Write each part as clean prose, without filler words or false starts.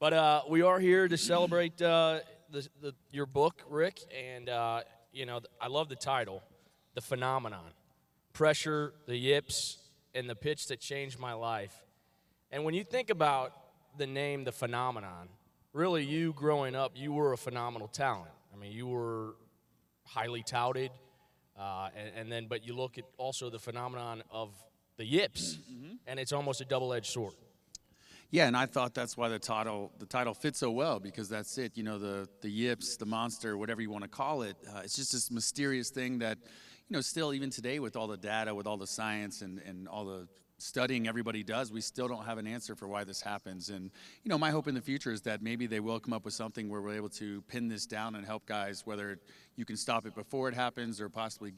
But we are here to celebrate your book, Rick, and I love the title, "The Phenomenon: Pressure, the Yips, and the Pitch That Changed My Life." And when you think about the name, "The Phenomenon," really, you growing up, you were a phenomenal talent. I mean, you were highly touted, but you look at also the phenomenon of the yips, and it's almost a double-edged sword. Yeah, and I thought that's why the title fits so well, because that's it. You know, the yips, the monster, whatever you want to call it. It's just this mysterious thing that, still even today with all the data, with all the science and all the studying everybody does, we still don't have an answer for why this happens. And my hope in the future is that maybe they will come up with something where we're able to pin this down and help guys, whether you can stop it before it happens or possibly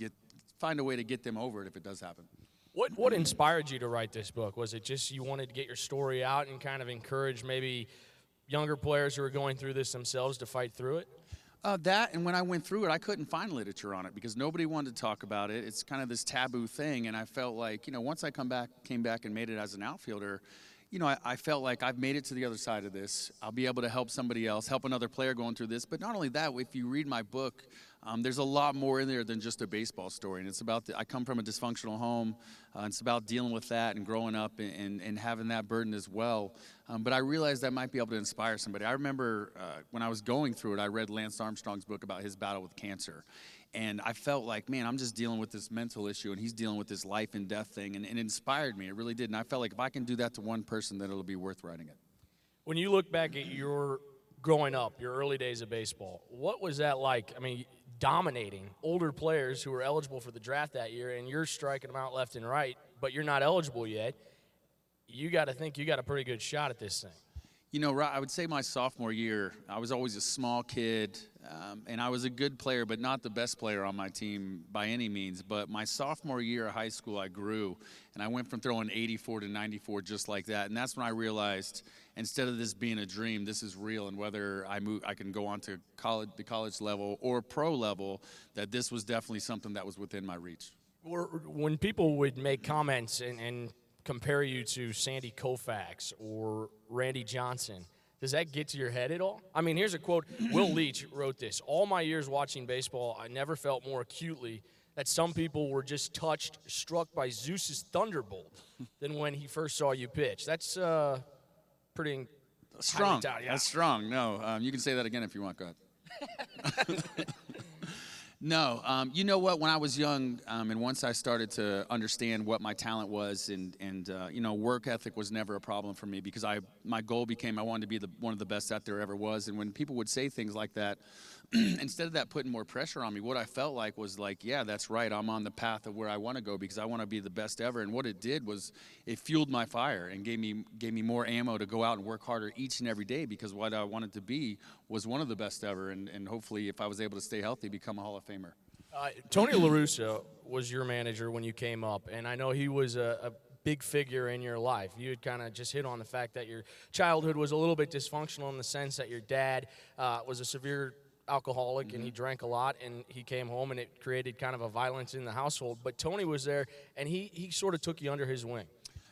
find a way to get them over it if it does happen. What inspired you to write this book? Was it just you wanted to get your story out and kind of encourage maybe younger players who are going through this themselves to fight through it? That, and when I went through it, I couldn't find literature on it because nobody wanted to talk about it. It's kind of this taboo thing, and I felt like, once I came back and made it as an outfielder, I felt like I've made it to the other side of this. I'll be able to help somebody else, help another player going through this. But not only that, if you read my book, there's a lot more in there than just a baseball story. And it's about, I come from a dysfunctional home. It's about dealing with that and growing up and having that burden as well. But I realized that might be able to inspire somebody. I remember when I was going through it, I read Lance Armstrong's book about his battle with cancer. And I felt like, man, I'm just dealing with this mental issue, and he's dealing with this life and death thing. And it inspired me. It really did. And I felt like if I can do that to one person, then it'll be worth writing it. When you look back at your growing up, your early days of baseball, what was that like? I mean, dominating older players who were eligible for the draft that year, and you're striking them out left and right, but you're not eligible yet. You got to think you got a pretty good shot at this thing. I would say my sophomore year, I was always a small kid, and I was a good player, but not the best player on my team by any means. But my sophomore year of high school, I grew, and I went from throwing 84 to 94 just like that. And that's when I realized, instead of this being a dream, this is real. And whether I can go on to the college level or pro level, that this was definitely something that was within my reach. When people would make comments and compare you to Sandy Koufax or Randy Johnson, does that get to your head at all? I mean, here's a quote. Will Leach wrote this: "All my years watching baseball, I never felt more acutely that some people were just struck by Zeus's thunderbolt than when he first saw you pitch." That's pretty strong. Yeah. That's strong. No, you can say that again if you want. Go ahead. No, you know what? When I was young, and once I started to understand what my talent was, and work ethic was never a problem for me, because my goal became I wanted to be one of the best that there ever was. And when people would say things like that, instead of that putting more pressure on me, what I felt like was like, yeah, that's right. I'm on the path of where I want to go because I want to be the best ever. And what it did was it fueled my fire and gave me more ammo to go out and work harder each and every day, because what I wanted to be was one of the best ever. And hopefully, if I was able to stay healthy, become a Hall of Famer. Tony La Russa was your manager when you came up, and I know he was a big figure in your life. You had kind of just hit on the fact that your childhood was a little bit dysfunctional in the sense that your dad was a severe alcoholic, and he drank a lot, and he came home, and it created kind of a violence in the household. But Tony was there, and he sort of took you under his wing.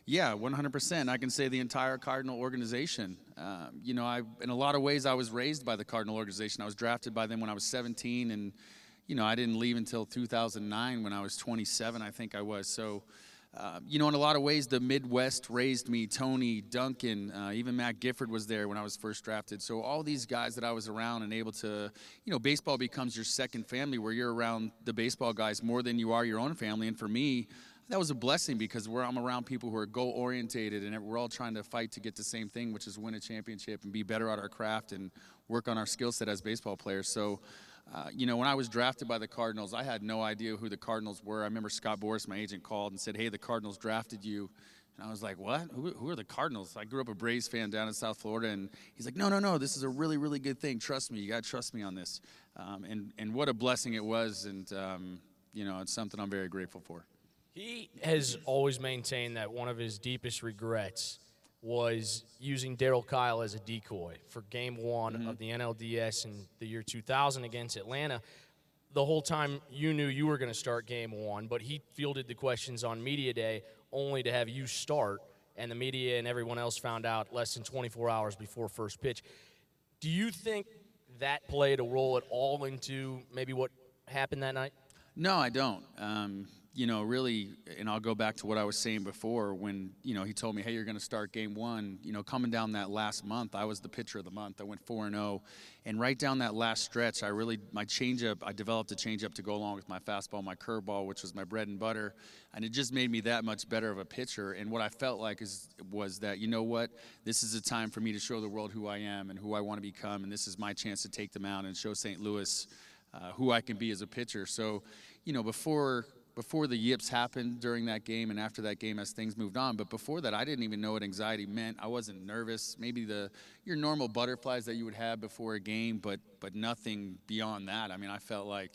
Yeah, 100%. I can say the entire Cardinal organization. In a lot of ways, I was raised by the Cardinal organization. I was drafted by them when I was 17, and I didn't leave until 2009 when I was 27, I think I was. So, in a lot of ways, the Midwest raised me. Tony, Duncan, even Matt Gifford was there when I was first drafted. So all these guys that I was around and able to, baseball becomes your second family, where you're around the baseball guys more than you are your own family. And for me, that was a blessing, because I'm around people who are goal-orientated, and we're all trying to fight to get the same thing, which is win a championship and be better at our craft and work on our skill set as baseball players. So, when I was drafted by the Cardinals, I had no idea who the Cardinals were. I remember Scott Boras, my agent, called and said, "Hey, the Cardinals drafted you." And I was like, "What? Who are the Cardinals?" I grew up a Braves fan down in South Florida, and he's like, No, this is a really, really good thing. Trust me. You got to trust me on this." And what a blessing it was, and, it's something I'm very grateful for. He has always maintained that one of his deepest regrets was using Darryl Kyle as a decoy for Game 1 of the NLDS in the year 2000 against Atlanta. The whole time you knew you were going to start Game 1, but he fielded the questions on Media Day only to have you start. and the media and everyone else found out less than 24 hours before first pitch. Do you think that played a role at all into maybe what happened that night? No, I don't. Really, and I'll go back to what I was saying before when, he told me, hey, you're going to start game one. Coming down that last month, I was the pitcher of the month. I went 4-0. And right down that last stretch, I developed a changeup to go along with my fastball, my curveball, which was my bread and butter. And it just made me that much better of a pitcher. And what I felt like was that, this is a time for me to show the world who I am and who I want to become. And this is my chance to take them out and show St. Louis who I can be as a pitcher. So, before the yips happened during that game and after that game as things moved on, but before that I didn't even know what anxiety meant. I wasn't nervous. Maybe your normal butterflies that you would have before a game, but nothing beyond that. I mean, I felt like,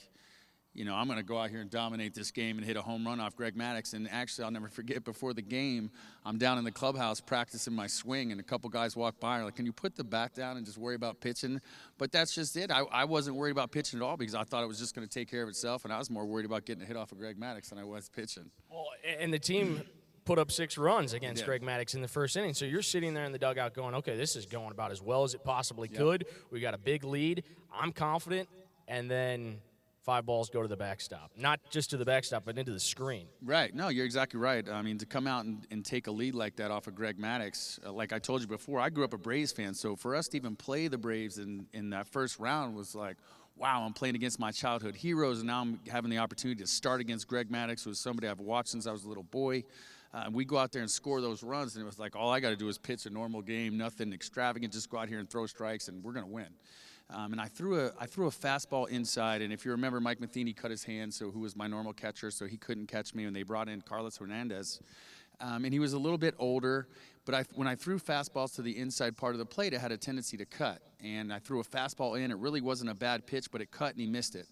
I'm going to go out here and dominate this game and hit a home run off Greg Maddux. And actually, I'll never forget, before the game, I'm down in the clubhouse practicing my swing, and a couple guys walk by and are like, can you put the bat down and just worry about pitching? But that's just it. I wasn't worried about pitching at all because I thought it was just going to take care of itself, and I was more worried about getting a hit off of Greg Maddux than I was pitching. Well, and the team put up 6 runs against Greg Maddux in the first inning. So you're sitting there in the dugout going, okay, this is going about as well as it possibly could. We got a big lead. I'm confident. And then 5 balls go to the backstop. Not just to the backstop, but into the screen. Right. No, you're exactly right. I mean, to come out and take a lead like that off of Greg Maddux, like I told you before, I grew up a Braves fan. So for us to even play the Braves in that first round was like, wow, I'm playing against my childhood heroes, and now I'm having the opportunity to start against Greg Maddux, who is somebody I've watched since I was a little boy. We go out there and score those runs, and it was like, all I got to do is pitch a normal game, nothing extravagant, just go out here and throw strikes, and we're going to win. And I threw a fastball inside, and if you remember, Mike Matheny cut his hand, who was my normal catcher, so he couldn't catch me, and they brought in Carlos Hernandez. And he was a little bit older, but when I threw fastballs to the inside part of the plate, it had a tendency to cut. And I threw a fastball in. It really wasn't a bad pitch, but it cut, and he missed it.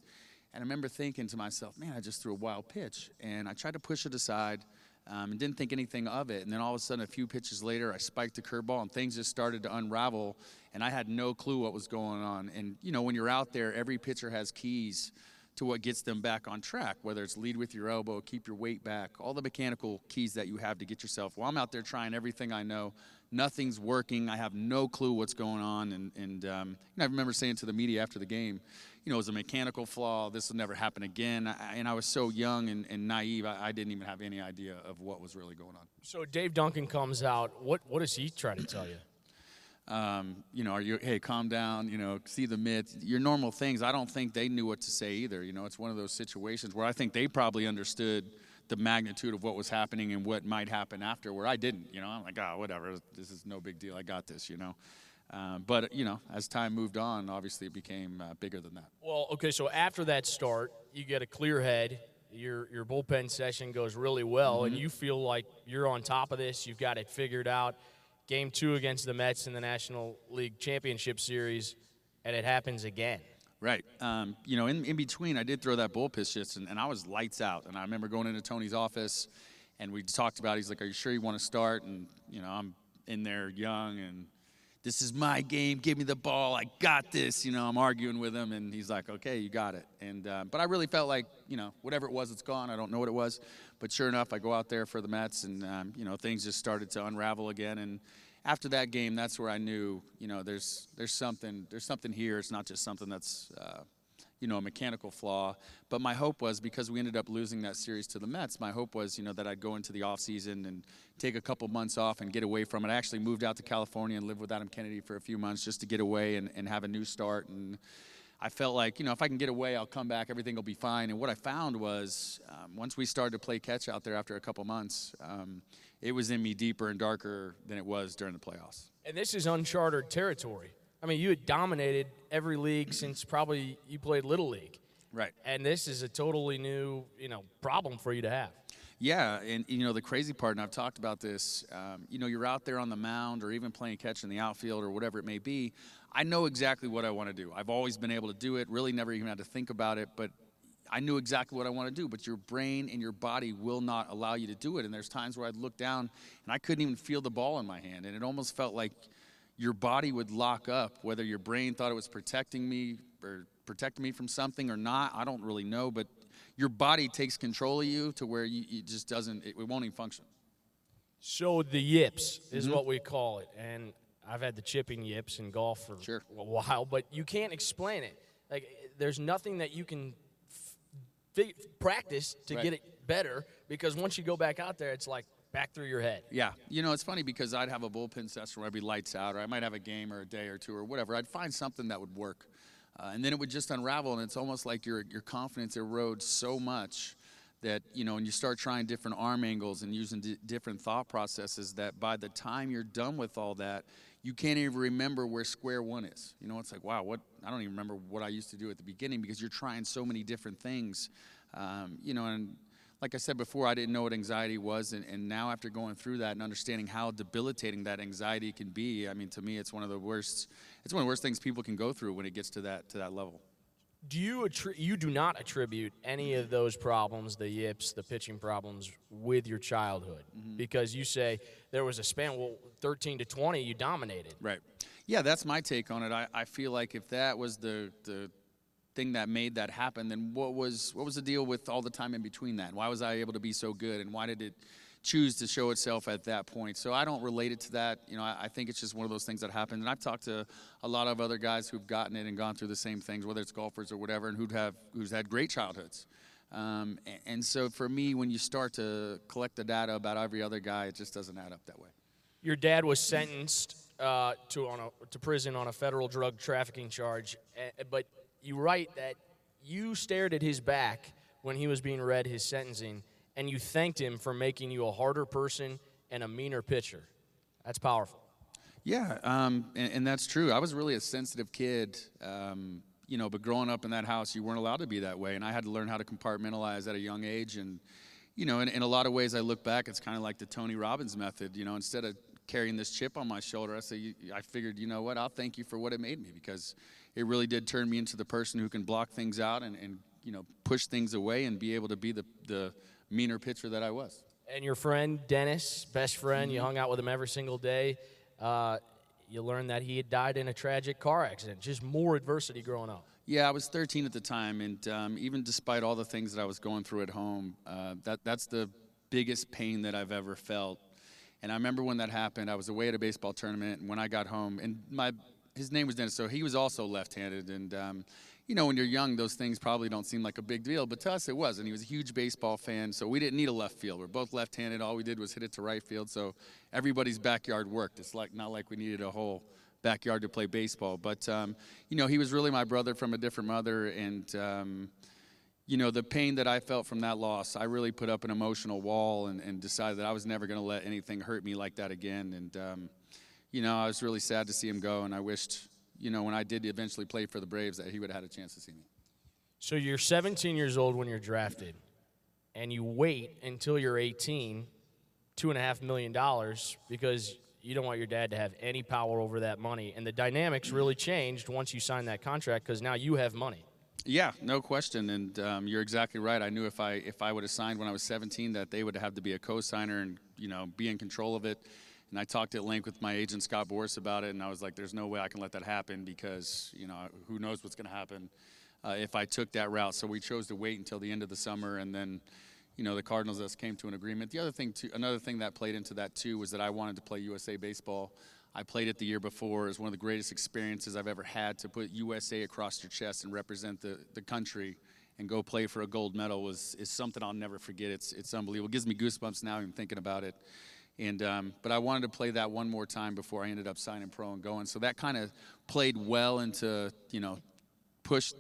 And I remember thinking to myself, man, I just threw a wild pitch. And I tried to push it aside and didn't think anything of it. And then all of a sudden, a few pitches later, I spiked the curveball, and things just started to unravel, and I had no clue what was going on. And, when you're out there, every pitcher has keys to what gets them back on track, whether it's lead with your elbow, keep your weight back, all the mechanical keys that you have to get yourself. Well, I'm out there trying everything I know. Nothing's working. I have no clue what's going on. And I remember saying to the media after the game, it was a mechanical flaw. This will never happen again. And I was so young and naive, I didn't even have any idea of what was really going on. So Dave Duncan comes out. What does he try to tell you? Hey, calm down, see the mitt, your normal things. I don't think they knew what to say either. It's one of those situations where I think they probably understood the magnitude of what was happening and what might happen after, where I didn't. I'm like, whatever, this is no big deal. I got this, But, as time moved on, obviously it became bigger than that. Well, okay, so after that start, you get a clear head. Your bullpen session goes really well, and you feel like you're on top of this. You've got it figured out. Game 2 against the Mets in the National League Championship Series, and it happens again. Right. In between, I did throw that bull pitch, and I was lights out. And I remember going into Tony's office, and we talked about it. He's like, are you sure you want to start? And, I'm in there young, and this is my game. Give me the ball. I got this. I'm arguing with him, and he's like, okay, you got it. And but I really felt like, whatever it was, it's gone. I don't know what it was. But sure enough, I go out there for the Mets, and, things just started to unravel again. And after that game, that's where I knew, there's something here. It's not just something that's, a mechanical flaw. But my hope was, because we ended up losing that series to the Mets, my hope was, that I'd go into the offseason and take a couple months off and get away from it. I actually moved out to California and lived with Adam Kennedy for a few months just to get away and have a new start. And I felt like, if I can get away, I'll come back, everything will be fine. And what I found was, once we started to play catch out there after a couple months, it was in me deeper and darker than it was during the playoffs. And this is uncharted territory. I mean, you had dominated every league since probably you played Little League. Right. And this is a totally new, problem for you to have. Yeah, and, the crazy part, and I've talked about this, you're out there on the mound or even playing catch in the outfield or whatever it may be. I know exactly what I want to do. I've always been able to do it, really never even had to think about it, but I knew exactly what I want to do. But your brain and your body will not allow you to do it. And there's times where I'd look down, and I couldn't even feel the ball in my hand, and it almost felt like your body would lock up, whether your brain thought it was protecting me from something or not. I don't really know, but your body takes control of you to where it just doesn't, it won't even function. So the yips is what we call it, and I've had the chipping yips in golf for a while, but you can't explain it. Like, there's nothing that you can practice to get it better, because once you go back out there, it's like back through your head. Yeah. You know, it's funny because I'd have a bullpen session where I'd be lights out, or I might have a game or a day or two or whatever. I'd find something that would work. And then it would just unravel, and it's almost like your confidence erodes so much that, you know, and you start trying different arm angles and using different thought processes, that by the time you're done with all that, you can't even remember where square one is. You know, it's like, wow, I don't even remember what I used to do at the beginning, because you're trying so many different things. You know, and like I said before, I didn't know what anxiety was, and now after going through that and understanding how debilitating that anxiety can be, I mean, to me, it's one of the worst things people can go through when it gets to that level. You do not attribute any of those problems, the yips, the pitching problems, with your childhood, because you say there was a span, 13 to 20, you dominated. Right. Yeah, that's my take on it. I feel like if that was the thing that made that happen, then what was the deal with all the time in between that? Why was I able to be so good, and why did it choose to show itself at that point? So I don't relate it to that. You know, I think it's just one of those things that happen. And I've talked to a lot of other guys who've gotten it and gone through the same things, whether it's golfers or whatever, and who's had great childhoods. And so for me, when you start to collect the data about every other guy, it just doesn't add up that way. Your dad was sentenced to prison on a federal drug trafficking charge, but you write that you stared at his back when he was being read his sentencing, and you thanked him for making you a harder person and a meaner pitcher. That's powerful. Yeah, and that's true. I was really a sensitive kid, you know, but growing up in that house, you weren't allowed to be that way, and I had to learn how to compartmentalize at a young age. And, you know, in a lot of ways I look back, it's kind of like the Tony Robbins method. You know, instead of carrying this chip on my shoulder, I figured, you know what, I'll thank you for what it made me, because it really did turn me into the person who can block things out and you know, push things away and be able to be the meaner pitcher that I was. And your friend, Dennis, best friend, you hung out with him every single day. You learned that he had died in a tragic car accident. Just more adversity growing up. Yeah, I was 13 at the time, and even despite all the things that I was going through at home, that's the biggest pain that I've ever felt. And I remember when that happened, I was away at a baseball tournament, and when I got home, and his name was Dennis, so he was also left-handed. And, you know, when you're young, those things probably don't seem like a big deal, but to us it was. And he was a huge baseball fan, so we didn't need a left field. We're both left-handed. All we did was hit it to right field, so everybody's backyard worked. It's not like we needed a whole backyard to play baseball. But, you know, he was really my brother from a different mother, and, you know, the pain that I felt from that loss, I really put up an emotional wall and decided that I was never going to let anything hurt me like that again. And, you know, I was really sad to see him go, and I wished, you know, when I did eventually play for the Braves, that he would have had a chance to see me. So you're 17 years old when you're drafted, and you wait until you're 18, $2.5 million, because you don't want your dad to have any power over that money. And the dynamics really changed once you signed that contract, because now you have money. Yeah, no question, and you're exactly right. I knew if I would have signed when I was 17, that they would have to be a co-signer and, you know, be in control of it. And I talked at length with my agent, Scott Boris, about it, and I was like, there's no way I can let that happen, because, you know, who knows what's going to happen if I took that route. So we chose to wait until the end of the summer, and then, you know, the Cardinals just came to an agreement. The other thing, another thing that played into that, too, was that I wanted to play USA Baseball. I played it the year before. It was one of the greatest experiences I've ever had. To put USA across your chest and represent the country and go play for a gold medal is something I'll never forget. It's unbelievable. It gives me goosebumps now even thinking about it. And but I wanted to play that one more time before I ended up signing pro and going. So that kind of played well into, you know,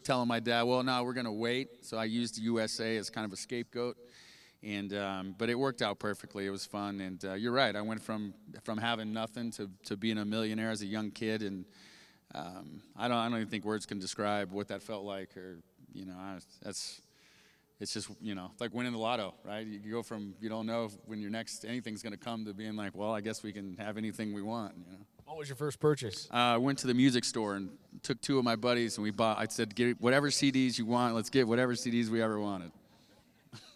telling my dad, well, no, we're going to wait. So I used USA as kind of a scapegoat. And but it worked out perfectly. It was fun. And you're right. I went from having nothing to being a millionaire as a young kid. And I don't even think words can describe what that felt like. Or, you know, it's just, you know, like winning the lotto, right? You go from you don't know when your next anything's going to come to being like, well, I guess we can have anything we want, you know. What was your first purchase? I went to the music store and took two of my buddies, and I said, get whatever CDs you want. Let's get whatever CDs we ever wanted.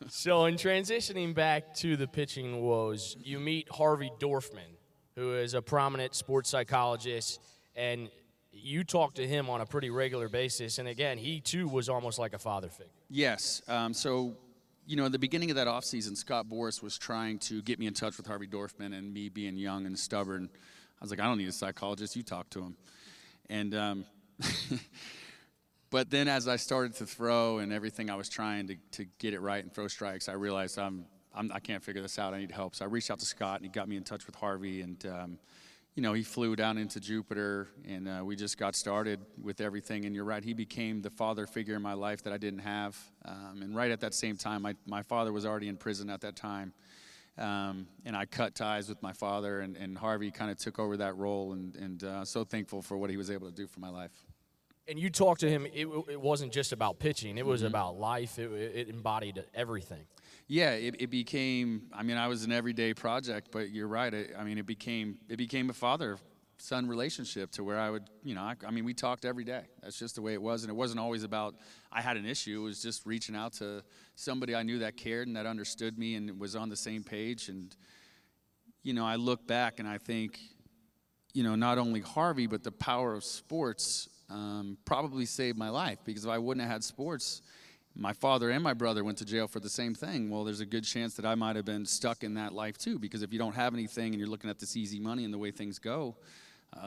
So in transitioning back to the pitching woes, you meet Harvey Dorfman, who is a prominent sports psychologist, and you talk to him on a pretty regular basis. And again, he too was almost like a father figure. Yes. So you know, in the beginning of that offseason, Scott Boras was trying to get me in touch with Harvey Dorfman, and me being young and stubborn, I was like, I don't need a psychologist. You talk to him. And but then as I started to throw and everything, I was trying to get it right and throw strikes, I realized I can't figure this out. I need help. So I reached out to Scott, and he got me in touch with Harvey. And, you know, he flew down into Jupiter, and we just got started with everything. And you're right, he became the father figure in my life that I didn't have. And right at that same time, my father was already in prison at that time. And I cut ties with my father, and Harvey kind of took over that role, and so thankful for what he was able to do for my life. And you talked to him, it wasn't just about pitching. It was about life. It embodied everything. Yeah, it became, I mean, I was an everyday project, but you're right. I mean, it became a father-son relationship to where I would, you know, I mean, we talked every day. That's just the way it was. And it wasn't always about I had an issue. It was just reaching out to somebody I knew that cared and that understood me and was on the same page. And, you know, I look back and I think, you know, not only Harvey, but the power of sports probably saved my life, because if I wouldn't have had sports, my father and my brother went to jail for the same thing. Well, there's a good chance that I might have been stuck in that life too, because if you don't have anything and you're looking at this easy money and the way things go,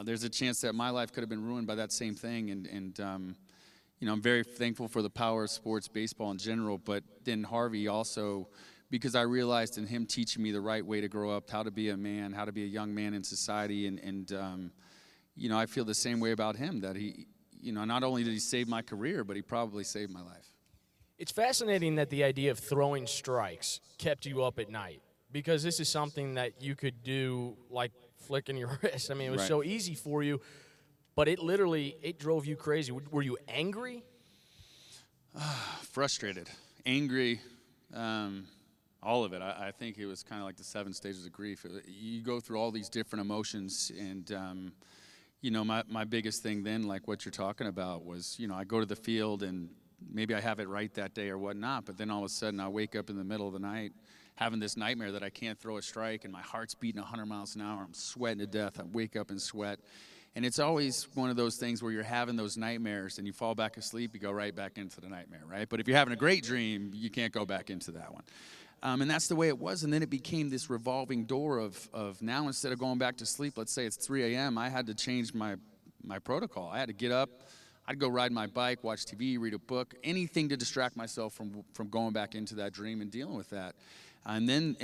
there's a chance that my life could have been ruined by that same thing. And you know, I'm very thankful for the power of sports, baseball in general, but then Harvey also, because I realized in him teaching me the right way to grow up, how to be a man, how to be a young man in society, and you know, I feel the same way about him, that he, you know, not only did he save my career, but he probably saved my life. It's fascinating that the idea of throwing strikes kept you up at night, because this is something that you could do like flicking your wrist. I mean, it was so easy for you, but it drove you crazy. Were you angry? Frustrated, angry, all of it. I think it was kind of like the 7 stages of grief. You go through all these different emotions, and you know, my biggest thing then, like what you're talking about, was, you know, I go to the field and maybe I have it right that day or whatnot, but then all of a sudden I wake up in the middle of the night having this nightmare that I can't throw a strike, and my heart's beating 100 miles an hour. I'm sweating to death. I wake up in sweat. And it's always one of those things where you're having those nightmares and you fall back asleep, you go right back into the nightmare, right? But if you're having a great dream, you can't go back into that one. And that's the way it was. And then it became this revolving door of now, instead of going back to sleep, let's say it's 3 a.m., I had to change my protocol. I had to get up. I'd go ride my bike, watch TV, read a book, anything to distract myself from going back into that dream and dealing with that. And then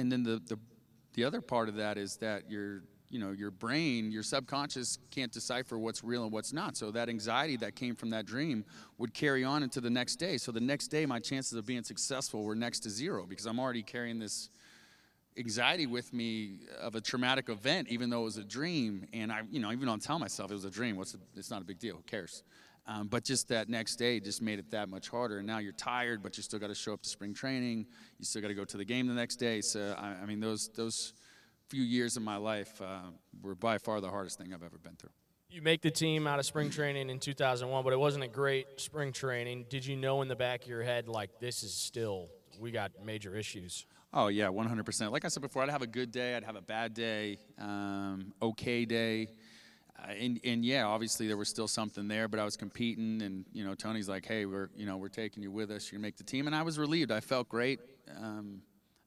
the other part of that is that your brain, your subconscious can't decipher what's real and what's not. So that anxiety that came from that dream would carry on into the next day. So the next day, my chances of being successful were next to zero, because I'm already carrying this anxiety with me of a traumatic event, even though it was a dream. And I, you know, even though I'm telling myself it was a dream, it's not a big deal. Who cares? But just that next day just made it that much harder. And now you're tired, but you still got to show up to spring training. You still got to go to the game the next day. So I mean, those few years of my life were by far the hardest thing I've ever been through. You make the team out of spring training in 2001, but it wasn't a great spring training. Did you know in the back of your head, like, this is still, we got major issues? Oh, yeah, 100%. Like I said before, I'd have a good day, I'd have a bad day, okay day. And yeah, obviously there was still something there, but I was competing, and, you know, Tony's like, hey, we're taking you with us. You're going to make the team. And I was relieved. I felt great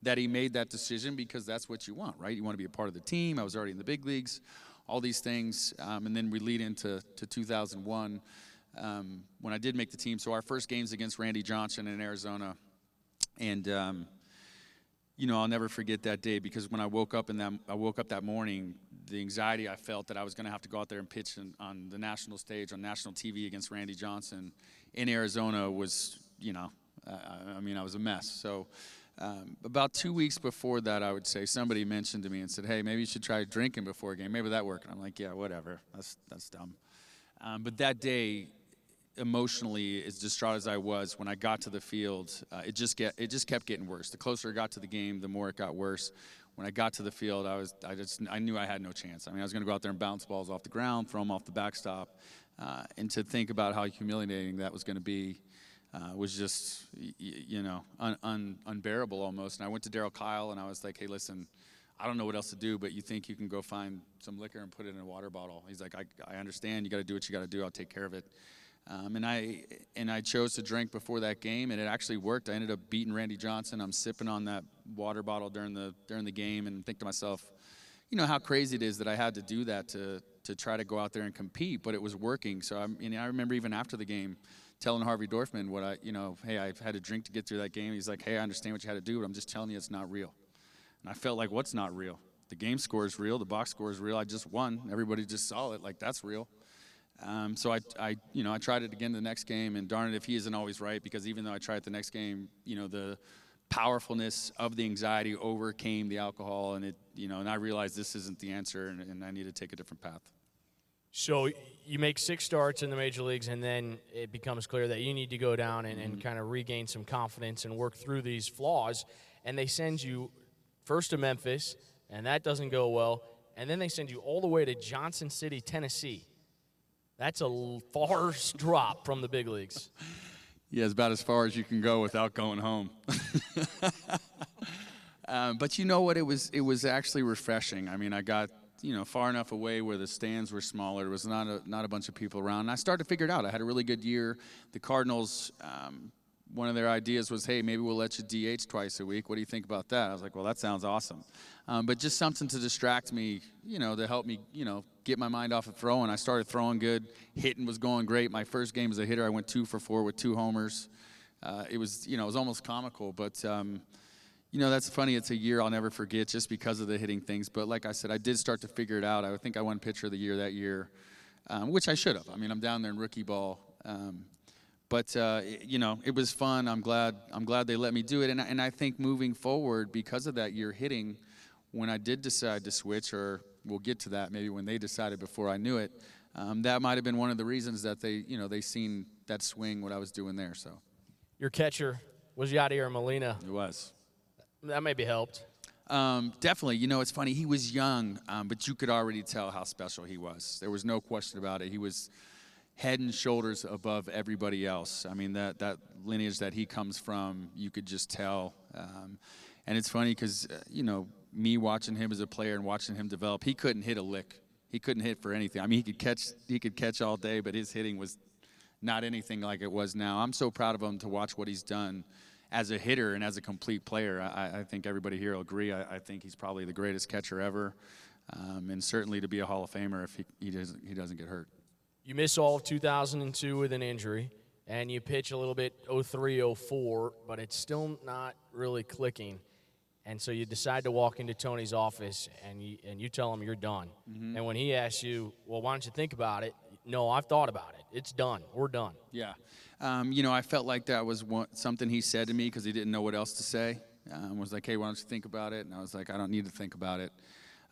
that he made that decision, because that's what you want, right? You want to be a part of the team. I was already in the big leagues, all these things. And then we lead into 2001 when I did make the team. So our first game's against Randy Johnson in Arizona. And, you know, I'll never forget that day, because when I woke up that morning, the anxiety I felt that I was going to have to go out there and pitch on the national stage, on national TV against Randy Johnson in Arizona was, you know, I mean, I was a mess. So about 2 weeks before that, I would say, somebody mentioned to me and said, hey, maybe you should try drinking before a game. Maybe that worked. And I'm like, yeah, whatever. That's dumb. But that day, emotionally, as distraught as I was, when I got to the field, it just kept getting worse. The closer I got to the game, the more it got worse. When I got to the field, I knew I had no chance. I mean, I was going to go out there and bounce balls off the ground, throw them off the backstop, and to think about how humiliating that was going to be was just, you know, unbearable almost. And I went to Darryl Kyle and I was like, hey, listen, I don't know what else to do, but you think you can go find some liquor and put it in a water bottle? He's like, I understand. You got to do what you got to do. I'll take care of it. And I chose to drink before that game, and it actually worked. I ended up beating Randy Johnson. I'm sipping on that water bottle during the game, and think to myself, how crazy it is that I had to do that to try to go out there and compete, but it was working. So I remember even after the game, telling Harvey Dorfman hey, I've had to drink to get through that game. He's like, hey, I understand what you had to do, but I'm just telling you it's not real. And I felt like, what's not real? The game score is real. The box score is real. I just won. Everybody just saw it. Like, that's real. So I tried it again the next game, and darn it if he isn't always right, because even though I tried it the next game, the powerfulness of the anxiety overcame the alcohol, and and I realized this isn't the answer, and I need to take a different path. So you make 6 starts in the major leagues, and then it becomes clear that you need to go down and kind of regain some confidence and work through these flaws, and they send you first to Memphis, and that doesn't go well, and then they send you all the way to Johnson City, Tennessee. That's a far drop from the big leagues. Yeah, it's about as far as you can go without going home. But you know what? It was actually refreshing. I mean, I got far enough away where the stands were smaller. There was not a bunch of people around. And I started to figure it out. I had a really good year. The Cardinals, one of their ideas was, hey, maybe we'll let you DH twice a week. What do you think about that? I was like, well, that sounds awesome. But just something to distract me, to help me, get my mind off of throwing. I started throwing good. Hitting was going great. My first game as a hitter, I went 2 for 4 with 2 homers. It was almost comical. But, that's funny. It's a year I'll never forget just because of the hitting things. But like I said, I did start to figure it out. I think I won pitcher of the year that year, which I should have. I mean, I'm down there in rookie ball. But it was fun. I'm glad they let me do it. And I think moving forward, because of that year hitting, when I did decide to switch, or we'll get to that maybe when they decided before I knew it, that might have been one of the reasons that they seen that swing, what I was doing there. So your catcher was Yadier Molina. It was. That maybe helped. Definitely. It's funny. He was young, but you could already tell how special he was. There was no question about it. He was head and shoulders above everybody else. I mean, that lineage that he comes from, you could just tell. And it's funny because, me watching him as a player and watching him develop, he couldn't hit a lick. He couldn't hit for anything. I mean, he could catch all day, but his hitting was not anything like it was now. I'm so proud of him to watch what he's done as a hitter and as a complete player. I think everybody here will agree. I think he's probably the greatest catcher ever, and certainly to be a Hall of Famer if he doesn't get hurt. You miss all of 2002 with an injury, and you pitch a little bit 03, 04, but it's still not really clicking. And so you decide to walk into Tony's office, and you tell him you're done. Mm-hmm. And when he asks you, well, why don't you think about it? No, I've thought about it. It's done. We're done. Yeah. I felt like that was something he said to me because he didn't know what else to say. Was like, hey, why don't you think about it? And I was like, I don't need to think about it.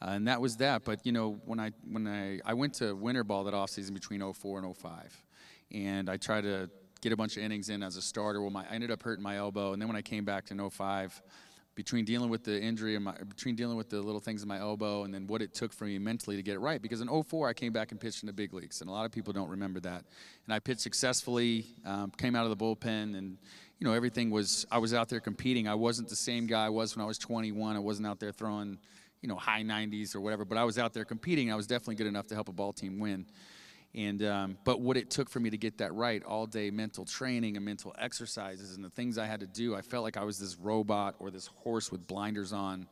And that was that. But, when I went to winter ball that offseason between 04 and 05, and I tried to get a bunch of innings in as a starter. Well, I ended up hurting my elbow. And then when I came back in 05, between dealing with the injury and between dealing with the little things in my elbow and then what it took for me mentally to get it right, because in 04 I came back and pitched in the big leagues, and a lot of people don't remember that. And I pitched successfully, came out of the bullpen, and everything was, I was out there competing. I wasn't the same guy I was when I was 21. I wasn't out there throwing high 90s or whatever, but I was out there competing. I was definitely good enough to help a ball team win. And but what it took for me to get that right, all day mental training and mental exercises and the things I had to do, I felt like I was this robot or this horse with blinders on.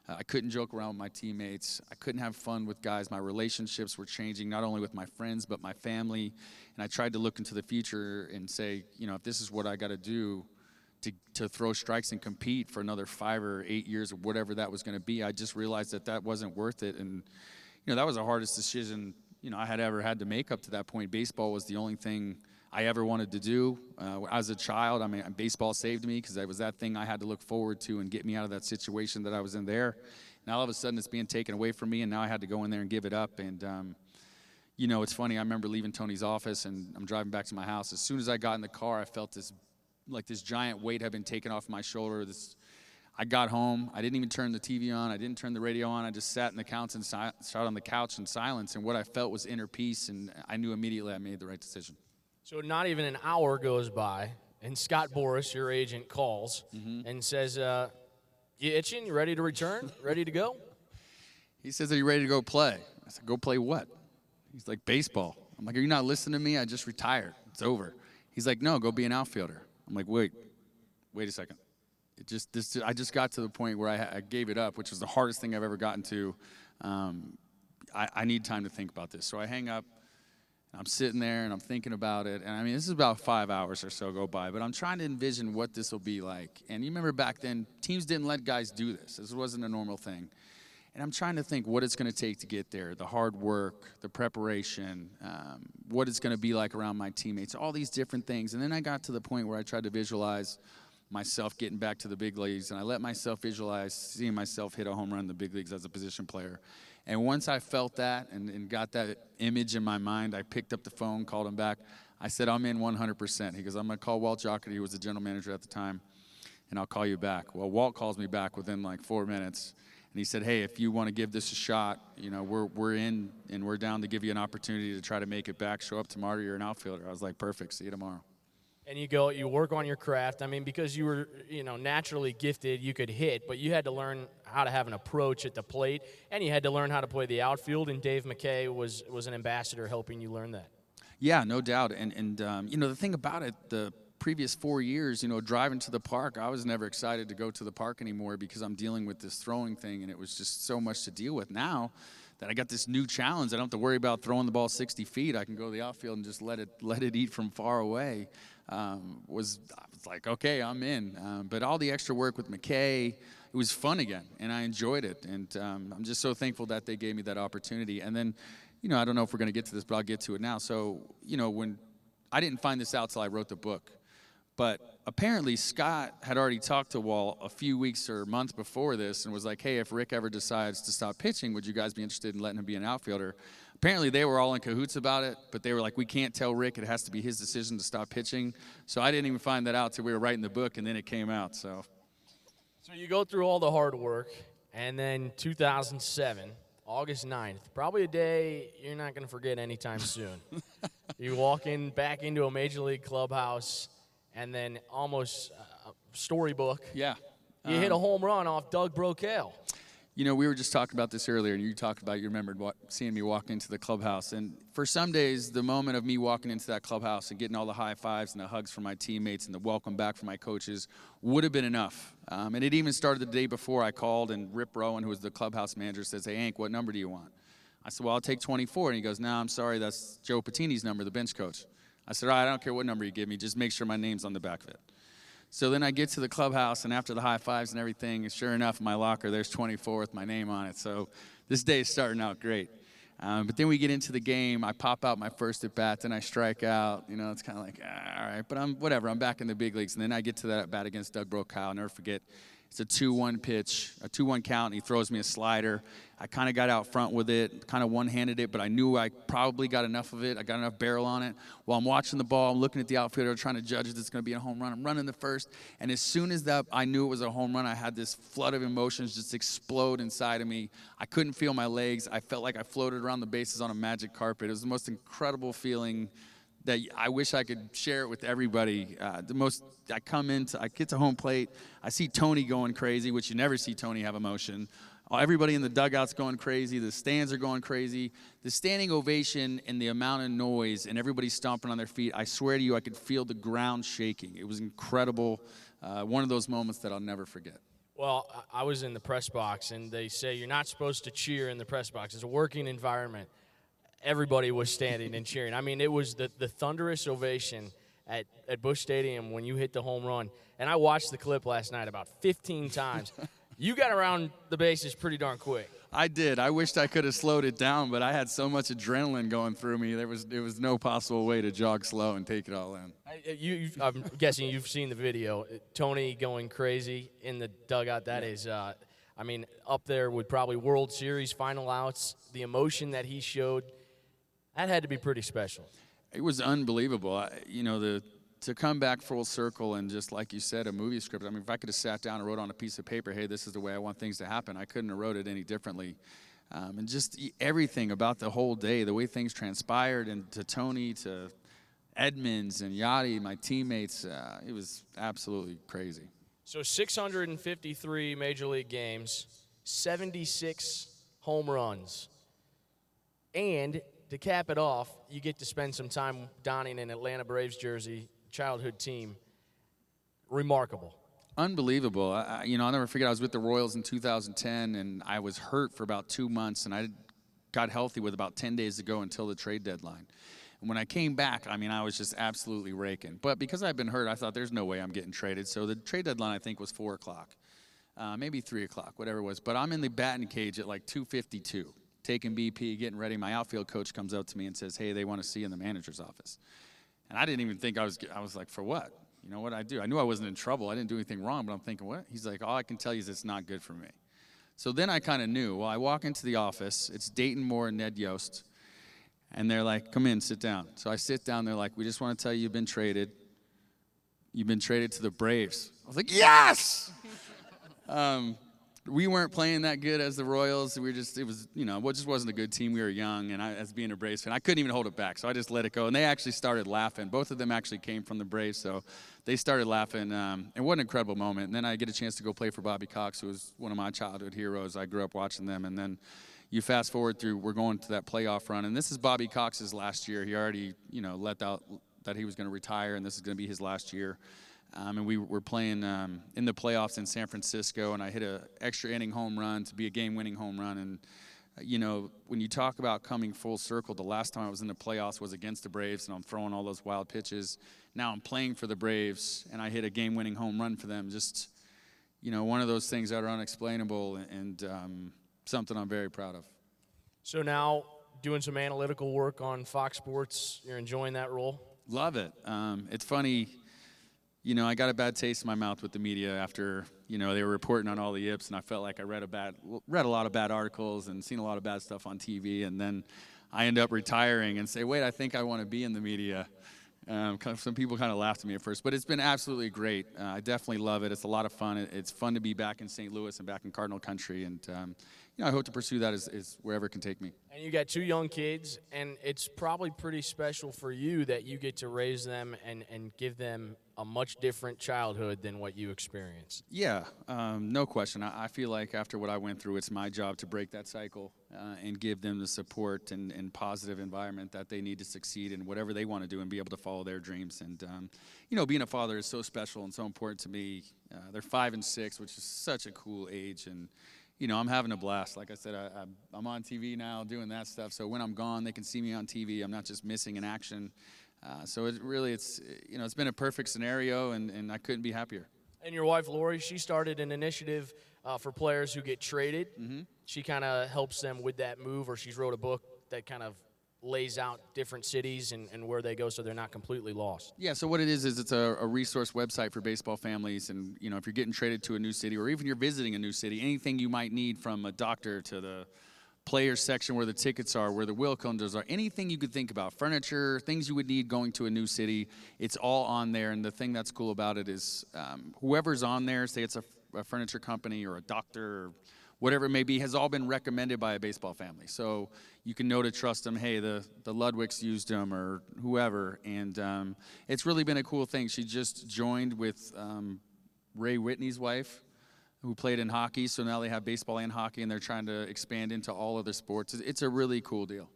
I couldn't joke around with my teammates. I couldn't have fun with guys. My relationships were changing, not only with my friends but my family. And I tried to look into the future and say, if this is what I got to do to throw strikes and compete for another 5 or 8 years or whatever that was going to be, I just realized that wasn't worth it. And that was the hardest decision I had ever had to make up to that point. Baseball was the only thing I ever wanted to do. As a child, I mean, baseball saved me because that was that thing I had to look forward to and get me out of that situation that I was in there. Now all of a sudden it's being taken away from me, and now I had to go in there and give it up. And, it's funny. I remember leaving Tony's office, and I'm driving back to my house. As soon as I got in the car, I felt this giant weight had been taken off my shoulder. I got home. I didn't even turn the TV on. I didn't turn the radio on. I just sat on the couch in silence, and what I felt was inner peace, and I knew immediately I made the right decision. So not even an hour goes by, and Scott Boras, your agent, calls and says, you itching? You ready to return? Ready to go? He says, are you ready to go play? I said, go play what? He's like, baseball. I'm like, are you not listening to me? I just retired. It's over. He's like, no, go be an outfielder. I'm like, wait a second. I just got to the point where I gave it up, which was the hardest thing I've ever gotten to. I need time to think about this. So I hang up. I'm sitting there and I'm thinking about it. And I mean, this is about 5 hours or so go by, but I'm trying to envision what this will be like. And you remember back then, teams didn't let guys do this. This wasn't a normal thing. And I'm trying to think what it's going to take to get there, the hard work, the preparation, what it's going to be like around my teammates, all these different things. And then I got to the point where I tried to visualize myself getting back to the big leagues, and I let myself visualize seeing myself hit a home run in the big leagues as a position player. And once I felt that and got that image in my mind, I picked up the phone, called him back. I said, I'm in 100%. He goes, I'm going to call Walt Jocketty, who was the general manager at the time, and I'll call you back. Well, Walt calls me back within like 4 minutes, and he said, hey, if you want to give this a shot, you know, we're in, and we're down to give you an opportunity to try to make it back. Show up tomorrow, you're an outfielder. I was like, perfect, see you tomorrow. And you work on your craft. I mean, because you were, naturally gifted, you could hit, but you had to learn how to have an approach at the plate, and you had to learn how to play the outfield, and Dave McKay was an ambassador helping you learn that. Yeah, no doubt. And the thing about it, the previous 4 years, driving to the park, I was never excited to go to the park anymore because I'm dealing with this throwing thing, and it was just so much to deal with. Now that I got this new challenge, I don't have to worry about throwing the ball 60 feet. I can go to the outfield and just let it eat from far away. I was like, okay, I'm in. But all the extra work with McKay, it was fun again, and I enjoyed it. And I'm just so thankful that they gave me that opportunity. And then, I don't know if we're going to get to this, but I'll get to it now. So, when I didn't find this out till I wrote the book, but apparently Scott had already talked to Walt a few weeks or months before this and was like, hey, if Rick ever decides to stop pitching, would you guys be interested in letting him be an outfielder? Apparently they were all in cahoots about it, but they were like, we can't tell Rick. It has to be his decision to stop pitching. So I didn't even find that out till we were writing the book, and then it came out. So you go through all the hard work, and then 2007, August 9th, probably a day you're not going to forget anytime soon. You walk back into a Major League clubhouse, and then almost storybook. Yeah. You hit a home run off Doug Brocail. We were just talking about this earlier, and you talked about, you remembered seeing me walk into the clubhouse. And for some days, the moment of me walking into that clubhouse and getting all the high fives and the hugs from my teammates and the welcome back from my coaches would have been enough. And it even started the day before I called, and Rip Rowan, who was the clubhouse manager, says, hey, Hank, what number do you want? I said, well, I'll take 24. And he goes, no, I'm sorry, that's Joe Patini's number, the bench coach. I said, all right, I don't care what number you give me, just make sure my name's on the back of it. So then I get to the clubhouse, and after the high fives and everything, and sure enough, in my locker, there's 24 with my name on it. So this day is starting out great. But then we get into the game. I pop out my first at-bat, then I strike out. It's kind of like, all right. But I'm back in the big leagues. And then I get to that at-bat against Doug Brocail. I'll never forget. It's a 2-1 pitch, a 2-1 count, and he throws me a slider. I kind of got out front with it, kind of one-handed it, but I knew I probably got enough of it. I got enough barrel on it. While I'm watching the ball, I'm looking at the outfielder, trying to judge if it's going to be a home run. I'm running the first, and as soon as I knew it was a home run, I had this flood of emotions just explode inside of me. I couldn't feel my legs. I felt like I floated around the bases on a magic carpet. It was the most incredible feeling that I wish I could share it with everybody. I get to home plate, I see Tony going crazy, which you never see Tony have emotion. Everybody in the dugout's going crazy. The stands are going crazy. The standing ovation and the amount of noise and everybody stomping on their feet, I swear to you, I could feel the ground shaking. It was incredible. One of those moments that I'll never forget. Well, I was in the press box, and they say you're not supposed to cheer in the press box. It's a working environment. Everybody was standing and cheering. I mean, it was the thunderous ovation at Busch Stadium when you hit the home run. And I watched the clip last night about 15 times. You got around the bases pretty darn quick. I did. I wished I could have slowed it down, but I had so much adrenaline going through me. There was no possible way to jog slow and take it all in. I'm guessing you've seen the video. Tony going crazy in the dugout. That is, up there with probably World Series final outs. The emotion that he showed, that had to be pretty special. It was unbelievable. To come back full circle and just like you said, a movie script. I mean, if I could have sat down and wrote on a piece of paper, hey, this is the way I want things to happen, I couldn't have wrote it any differently. And just everything about the whole day, the way things transpired, and to Tony, to Edmonds and Yachty, my teammates, it was absolutely crazy. So 653 Major League games, 76 home runs. And to cap it off, you get to spend some time donning an Atlanta Braves jersey, childhood team. Remarkable. Unbelievable. I'll never forget, I was with the Royals in 2010, and I was hurt for about 2 months, and I got healthy with about 10 days to go until the trade deadline. And when I came back, I was just absolutely raking. But because I've been hurt, I thought there's no way I'm getting traded. So the trade deadline, I think, was 4 o'clock, maybe 3 o'clock, whatever it was. But I'm in the batting cage at like 2:52, taking BP, getting ready. My outfield coach comes up to me and says, hey, they want to see you in the manager's office. And I didn't even think I was like, for what? You know what I do? I knew I wasn't in trouble. I didn't do anything wrong, but I'm thinking, what? He's like, all I can tell you is it's not good for me. So then I kind of knew. Well, I walk into the office. It's Dayton Moore and Ned Yost. And they're like, come in, sit down. So I sit down. They're like, we just want to tell you you've been traded. You've been traded to the Braves. I was like, yes! We weren't playing that good as the Royals. It just wasn't a good team. We were young, and as being a Braves fan, I couldn't even hold it back. So I just let it go. And they actually started laughing. Both of them actually came from the Braves, so they started laughing. And what an incredible moment. And then I get a chance to go play for Bobby Cox, who was one of my childhood heroes. I grew up watching them. And then you fast forward through, we're going to that playoff run. And this is Bobby Cox's last year. He already, let out that he was going to retire, and this is going to be his last year. And we were playing in the playoffs in San Francisco, and I hit an extra inning home run to be a game-winning home run. And, when you talk about coming full circle, the last time I was in the playoffs was against the Braves, and I'm throwing all those wild pitches. Now I'm playing for the Braves, and I hit a game-winning home run for them. Just, one of those things that are unexplainable and something I'm very proud of. So now doing some analytical work on Fox Sports, you're enjoying that role? Love it. It's funny. I got a bad taste in my mouth with the media after, they were reporting on all the yips, and I felt like I read a lot of bad articles and seen a lot of bad stuff on TV, and then I end up retiring and say, wait, I think I want to be in the media. Some people kind of laughed at me at first, but it's been absolutely great. I definitely love it. It's a lot of fun. It's fun to be back in St. Louis and back in Cardinal country, and I hope to pursue that as wherever it can take me. And you got 2 young kids, and it's probably pretty special for you that you get to raise them and give them a much different childhood than what you experienced. Yeah, no question. I feel like after what I went through, it's my job to break that cycle and give them the support and positive environment that they need to succeed in whatever they want to do and be able to follow their dreams. And, being a father is so special and so important to me. They're 5 and 6, which is such a cool age. And, I'm having a blast. Like I said, I'm on TV now doing that stuff. So when I'm gone, they can see me on TV. I'm not just missing in action. So it's been a perfect scenario, and I couldn't be happier. And your wife, Lori, she started an initiative for players who get traded. Mm-hmm. She kind of helps them with that move, or she's wrote a book that kind of lays out different cities and where they go so they're not completely lost. Yeah, so what it is it's a resource website for baseball families. And, if you're getting traded to a new city or even you're visiting a new city, anything you might need from a doctor to the players section where the tickets are, where the wheel cones are, anything you could think about, furniture, things you would need going to a new city, it's all on there. And the thing that's cool about it is whoever's on there, say it's a furniture company or a doctor or whatever it may be, has all been recommended by a baseball family. So you can know to trust them, hey, the Ludwigs used them or whoever. And it's really been a cool thing. She just joined with Ray Whitney's wife, who played in hockey, so now they have baseball and hockey, and they're trying to expand into all other sports. It's a really cool deal.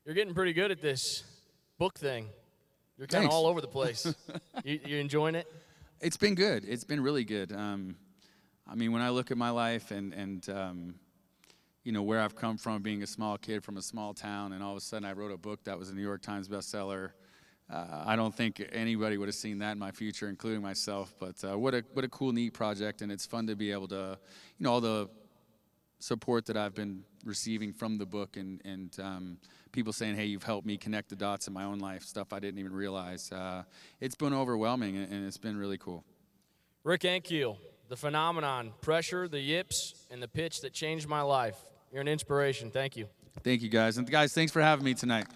You're getting pretty good at this book thing. You're kind of all over the place. You enjoying it? It's been good. It's been really good. When I look at my life and where I've come from, being a small kid from a small town, and all of a sudden I wrote a book that was a New York Times bestseller. I don't think anybody would have seen that in my future, including myself. But what a cool, neat project, and it's fun to be able to, all the support that I've been receiving from the book, and people saying, hey, you've helped me connect the dots in my own life, stuff I didn't even realize. It's been overwhelming, and it's been really cool. Rick Ankiel, the phenomenon, pressure, the yips, and the pitch that changed my life. You're an inspiration. Thank you. Thank you, guys. And guys, thanks for having me tonight.